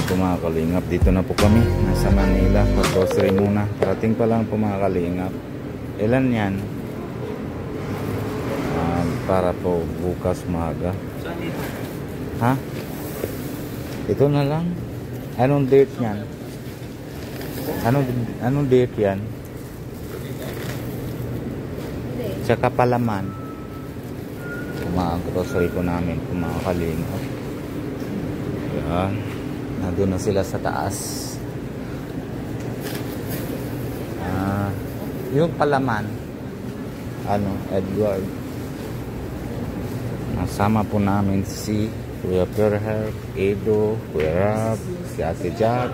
po mga kalingap, dito na po kami. Nasa Manila. Mag-grocery muna. Parating pa lang po mga kalingap. Ilan yan? Para po bukas umaga. Ha? Ito na lang. Anong date yan? Anong date yan? Tsaka palaman. Mga-grocery ko namin po mga kalingap. Yan. Nandun na sila sa taas. Yung palaman, Edward. Nasama po namin si Kuya Perher, Edo, Kuya Rab, si Ate Jack,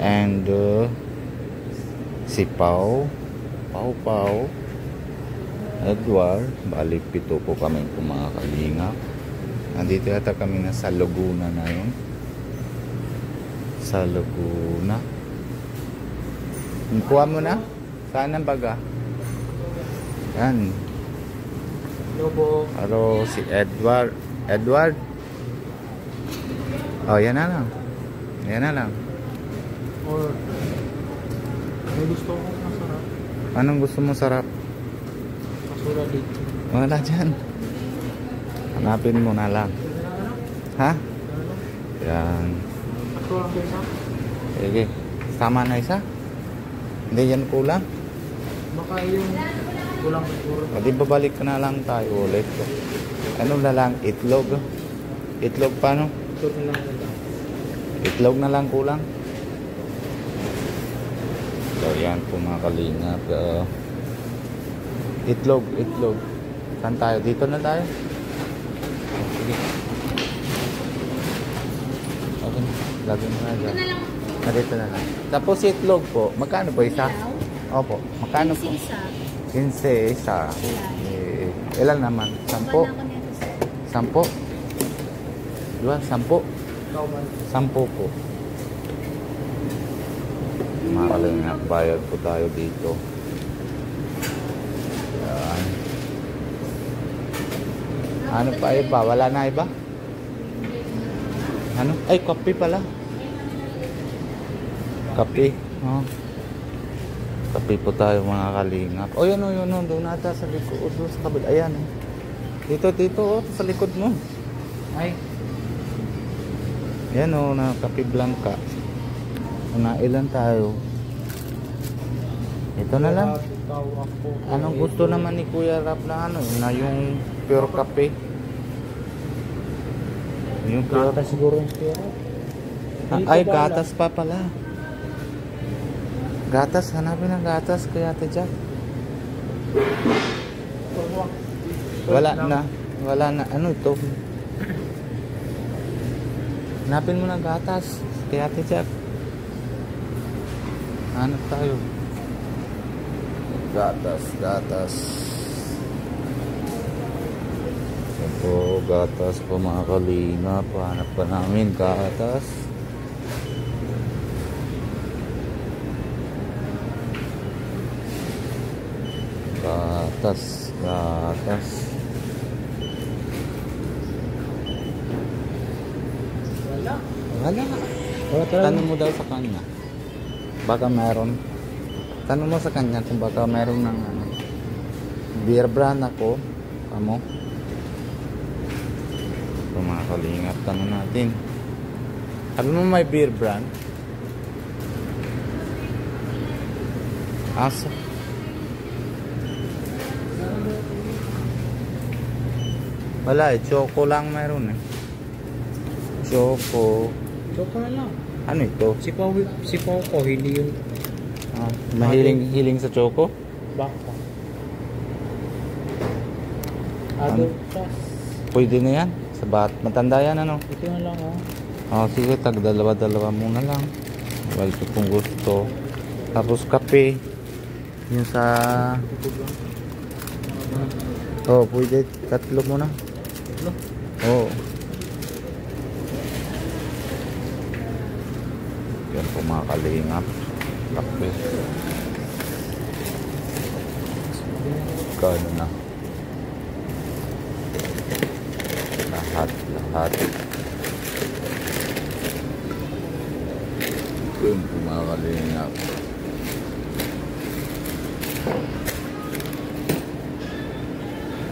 and si Pau, Edward. Bali, 7 po kami po mga kalingap. Nandito yata kami na sa Laguna na yun. Sa Laguna. Kuha mo na? Saan ang baga? Yan. Aro si Edward. Oh, yan na lang. Or may gusto ko masarap. Anong gusto mo sarap? Kasura dito. Wala dyan. Hanapin mo na lang. Ha? Yan. Kasura ang isa? Sige. Tama na isa? Hindi yan kulang? Baka yung kulang siguro. O di babalik na lang tayo ulit. Ano na lang? Itlog? Itlog paano? Itlog na lang. Itlog na lang kulang? So yan po mga kalingap. Itlog. Saan tayo? Dito na tayo? Sige. Okay. Lagyan mo na dyan. Dito na lang. Tapos itlog po. Magkano po isa? Opo. Magkano po? 15 isa. Ilan naman? 10? 10? Diba? 10? 10 po. Makalingap. Bayad po tayo dito. Yan. Ano pa iba? Wala na iba? Ano? Ay, kape pala. Kape. Oh. Kape po tayo mga kalingap. O yun. Doon nata sa likod. Doon sa kabila. Ayan. Dito. Sa likod mo. Ay. Yan na kape blanca. Ilan tayo? Ito na lang. Anong gusto naman ni Kuya Rap na na yung pure kape? Yung pure. Gatas siguro yung pure. Ay, gatas pa pala. Gatas, hanapin ng gatas kaya Ate Jack. Wala na. Ano ito? Hanapin mo ng gatas kaya Ate Jack. Hanap tayo. Gatas. Ito, gatas po mga kalingap. Hanap pa namin gatas. Gatas. Wala. Tanong mo daw sa kanya. Baka meron. Tanong mo sa kanya kung baka meron ng beer brand ako. Kamo. Ito mga kalingap. Tanong natin. Sabi mo may beer brand? Asa? Wala choco lang meron Choco na lang. Ano ito? Si Pau ko, hindi yun. Mahiling sa choco? Baka. Pwede na yan? Matanda yan Ito na lang sige, dalawa muna lang. Well, kung gusto. Tapos kape. Yung sa... pwede 3 muna. Yan po mga kalingap. Kape. Kano na? Lahat. Yun po mga kalingap.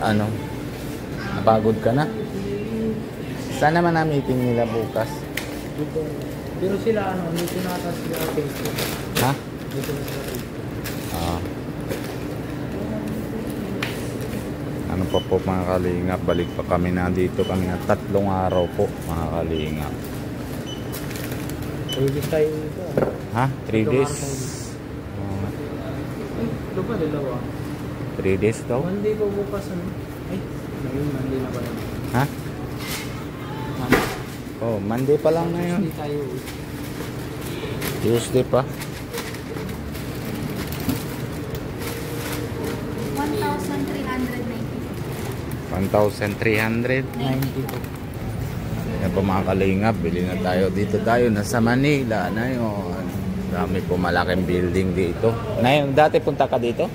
Ano? Napagod ka na? Saan naman na meeting nila bukas? Dito. Pero sila ano, dito na ata sila Facebook. Ha? Dito na sila Facebook. Ah. Ano pa po mga kalingap, balik pa kami na dito kami na 3 araw po mga kalingap. 3 days tayo dito. Ha? 3 days? Ito pa, dalawa. 3 days daw? Monday pa bukas ano? Ay, ngayon Monday na pala. Ha? Monday. Oh, Monday pa lang ngayon. Tuesday tayo. Tuesday pa. 1,300. 90 po. Yan po mga kalingap, bili na tayo. Dito tayo, nasa Manila na yun. Dami po malaking building dito. Na yun, dati punta ka dito?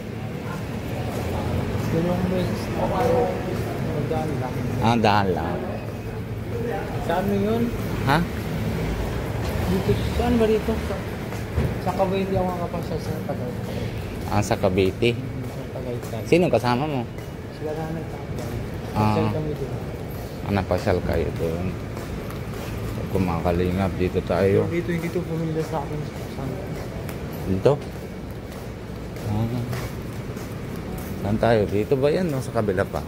Dalawang beses na tayo. Magdaan lang. Ah, dahan lang. Saan mo yun? Ha? Dito, saan ba dito? Sa Cavite ako nakapasya sa Tagaytay. Ah, sa Cavite. Sa Tagaytay. Sino kasama mo? Sila na nagkakabay. Ah. Pasal kami dito. Ah, napasyal kayo doon. Kung mga kalingap, dito tayo. Dito, hindi to pumila sa akin. Dito? Ah. Saan tayo? Dito ba yan? No? Sa kabila pa?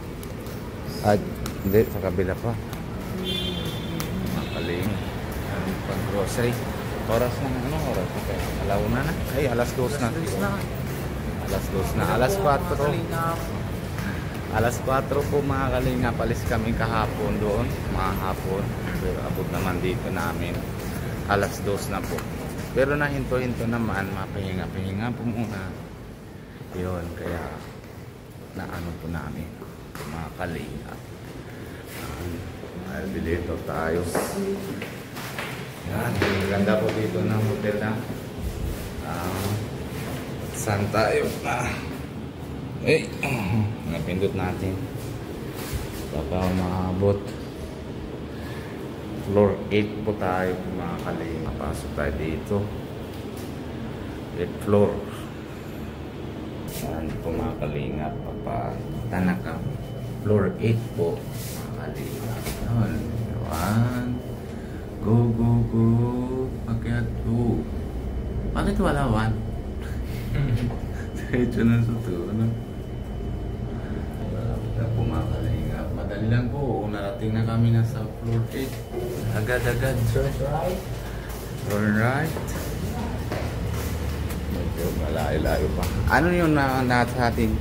Ah, hindi. Sa kabila pa. Mga kalingap. Pag grocery. Oras na. Ano oras? Okay. Alauna na. Ay, alas 2 na. Alas 2 na. Alas 4. Alas 4 po mga kalingap. Alis kami kahapon doon. Mga hapon. Pero abot naman dito namin. Alas 2 na po. Pero nahinto-hinto naman. Mapahinga-pahinga po muna. Yun. Kaya naano po namin. Mga kalingap. Dito tayo. Yan. Ganda po dito ng hotel na. Saan tayo? Eh, napindot natin. Baka maabot. Floor 8 po tayo mga kalingap. Pasok tayo dito. 8th floor. Yan po mga kalingap. Papatanaka. Floor 8 po mga kalingap. Yan. Go, go, go. Pakyat po. Bakit wala 1? Diretso na sa 2. Ano? Po mga kalingap. Madali lang po. Narating na kami na sa floor 8. Agad-agad. Turn right. Turn right. Medyo malayo-layo pa. Ano yung nasa ating?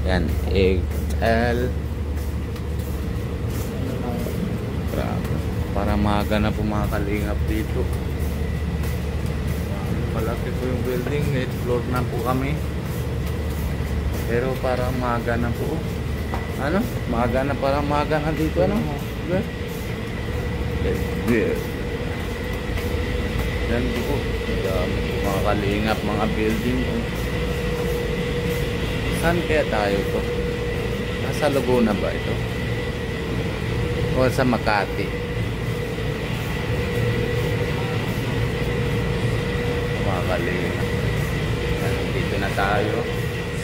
Yan. XL. Grabe. Para maaga na po mga kalingap dito. Palaki po yung building. 8th floor na po kami. Pero parang maaga na po. Ano? Maaga na, parang maaga na dito. Ano? Yan po. Mga kalingap, mga building. Saan kaya tayo to? Nasa Laguna ba ito? O sa Makati? Mga kalingap. Dito na tayo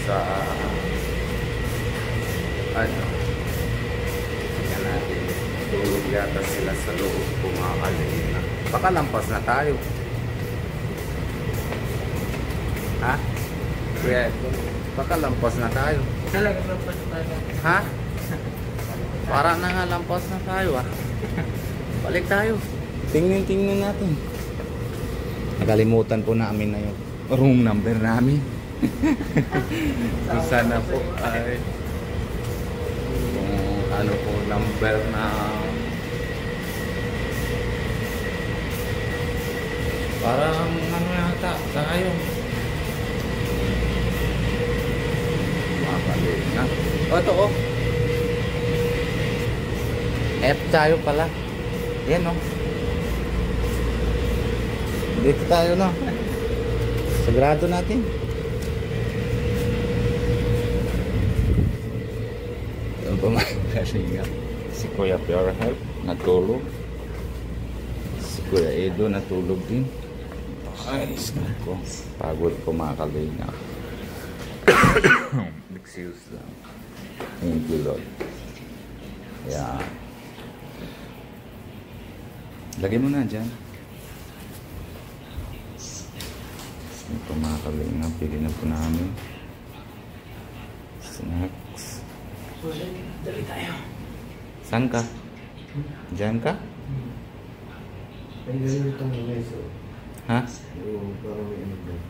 sa ano? Tingnan natin. Tulog yata sila sa loob po mga kalingap. Baka lampas na tayo. Ha? Kuya, baka lampas na tayo. Talaga lampas tayo. Ha? Para na nga lampas na tayo ah. Balik tayo. Tingnan natin. Nakalimutan po namin na yung room number namin. So sana po ay ano po number na parang ano yata tayo. Mapali na. O ito oh. F tayo pala. Yan oh. Dito tayo no. Sagrado natin. Yan pa mga si Kuya Pure Health natulog. Si Kuya Edo natulog din. Ay, ko. Pagod ko mga kalinga. Excuse lang. Thank you, Lord. Yan. Lagay mo na dyan. Ito mga kalinga. Pili na po namin. Snacks. So, dali tayo. Saan ka? Diyan ka? Ay, ganyan itong mesa. Ha? Yung parang may ano doon.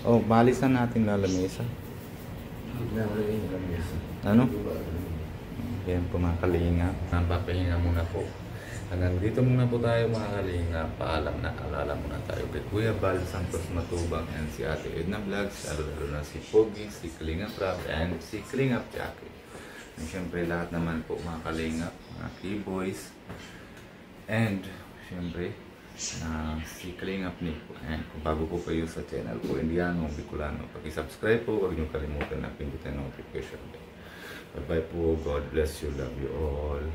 Oh, balis na natin lalamesa. Nakalagay yung mesa. Ano? Diba? Yan po mga kalinga. Papahinga muna po. Hanggang dito muna po tayo mga kalinga. Paalam na, alala muna tayo kay Kuya Bal Santos Matubang and si Ate Edna Vlogs. Lalo na si Pogi, si Kalinga Prab, and si Kalinga Jackie. And syempre lahat naman po mga kalinga, mga keyboys. And syempre, si Kalingap Nick po. And kung bago po kayo sa channel po, Indiano, Bicolano, pag-subscribe po, huwag niyo kalimutan na pindutin notification bell. Bye bye po. God bless you. Love you all.